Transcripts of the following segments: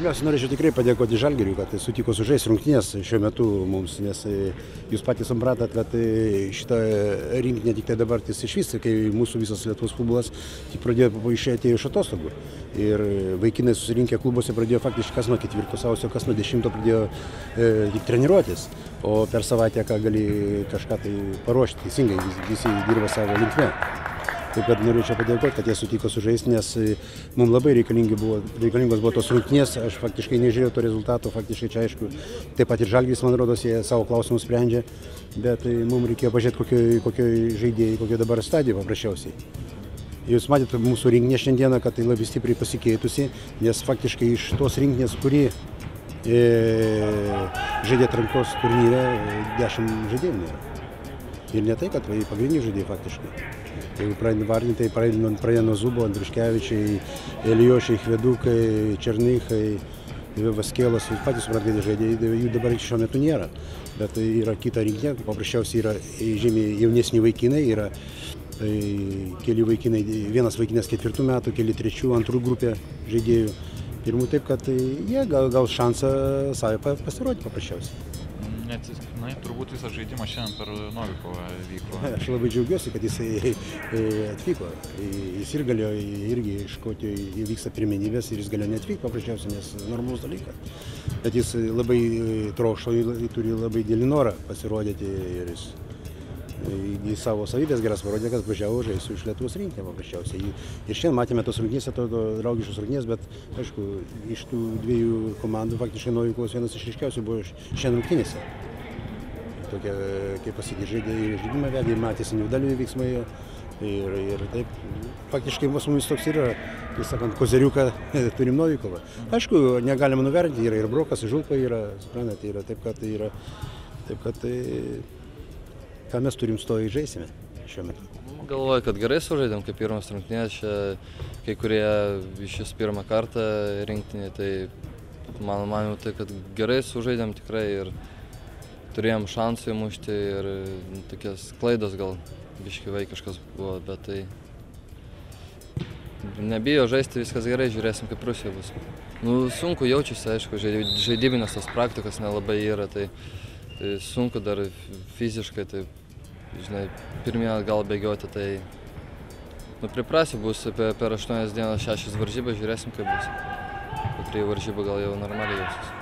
Pirmiausia, norėčiau tikrai padėkoti Žalgiriui, kad sutiko sužaisti rungtynės šiuo metu mums, nes jūs patys supratat, kad šitą rinkinį tik tai dabar išvysta, kai mūsų visas Lietuvos futbolas tik pradėjo išėti iš atostogų. Ir vaikinai susirinkę klubuose pradėjo faktiškai kas nuo 4 sausio, kas nuo 10 pradėjo tik treniruotis, o per savaitę ką gali kažką tai paruošti teisingai, visi dirba savo linkme. Taip kad norėčiau padėkoti, kad jie sutiko sužaisti, nes mums labai reikalingos buvo tos rungtynės, aš faktiškai nežiūrėjau to rezultato, faktiškai čia aišku, taip pat ir Žalgiris, man rodos, jie savo klausimus sprendžia, bet mums reikėjo pažiūrėti, kokioj žaidėjai, kokioj dabar stadijoje paprasčiausiai. Jūs matėte mūsų rinkinė šiandieną, kad tai labai stipriai pasikeitusi, nes faktiškai iš tos rinkinės, kuri žaidė atrankos turnyre, 10 žaidėjų nėra. Ir ne tai, kad pagrindiniai žaidėjai faktiškai. Jeigu pradedant vardinti, tai pradedant nuo Zubo, Andriuškevičiai, Elijošiai, Chvedukai, Černychai, Vaskėlas, patys suprantate žaidėjai, jų dabar šiuo metu nėra. Bet yra kita rinkinė, paprasčiausiai yra žymiai jaunesni vaikinai, yra keli vaikinai, vienas vaikinas 4 metų, keli 3, 2 grupė žaidėjų. Ir taip, kad jie gaus šansą savai pasirodyti paprasčiausiai. Turbūt visas žaidimas šiandien per Novikovą vyko. Aš labai džiaugiuosi, kad jisai atvyko. Jis ir galėjo irgi iš Škotijoje vyksta pirmenybės ir jis galėjo neatvykti paprasčiausiai, nes normalus dalykas. Bet jis labai trokšo, turi labai didelį norą pasirodyti ir jis į savo savybės geras parodė, kad važiavo žaisti iš Lietuvos rinktinės paprasčiausiai. Ir šiandien matėme tos rungtynės, atrodo draugiškos rungtynės, bet aišku, iš tų dviejų komandų faktiškai Novikovas vienas iš ryškiausių buvo šiandien rungtynėse. Tokie, kaip pasakyti, žaidimą vedė, matėsi individualiai veiksmai ir taip, faktiškai mumis toks yra, tai sakant, kozeriuką turim Novikovą. Aišku, negalima nuvertinti, yra ir Brokas, Žulpa yra, suprantate, yra taip, kad ką mes turim stoji žaisime šiuo metu. Galvoju, kad gerai sužaidėm, kaip pirmas rungtynės, kai kurie iš jis pirmą kartą rinktinį, tai manau, tai, kad gerai sužaidėm tikrai ir turėjom šansų įmušti ir tokias klaidos gal biški vaikiškas buvo, bet tai nebijo žaisti, viskas gerai, žiūrėsim, kaip Rusija bus. Sunku jaučiasi, aišku, žaidybinės tos praktikos nelabai yra, tai sunku dar fiziškai, tai, žinai, pirmieną gal bėgioti, tai priprasiu bus per 8 dienas 6 varžybas, žiūrėsim, kaip bus. Po 3 varžybų gal jau normaliai jausis.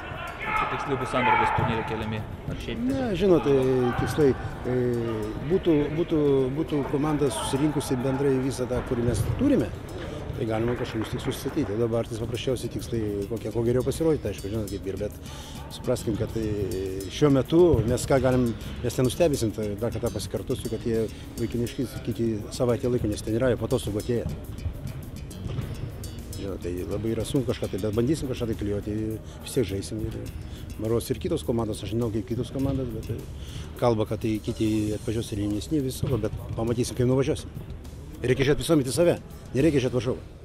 Kokie tikslai bus Sandraugos turnyre keliami? Ar šiaip? Ne, žinot, tikslai būtų komanda susirinkusi bendrai visą tą, kurį mes turime, tai galima kažkokius tikslus statyti. Dabar tai paprasčiausiai tikslai, ko geriau pasirodyti, aišku, žinot, kaip ir, bet supraskim, kad šiuo metu mes ką galim, mes nenustebėsim, tai dar kartą pasikartosiu, kad jie vaikiniški iki savaitę laiko nesitreniruoja, po to sugotėja. Žinot, tai labai yra sunku kažką tai, bet bandysim kažką tai klijuoti, vis tiek žaisim. Maros ir kitos komandos, aš žinau kaip kitos komandos, bet kalba, kad tai kiti atvažiuos ir jaunesni viso, bet pamatysim, kaip nuvažiuosim. Reikia žiūrėti visuomet į save, nereikia žiūrėti varžovą.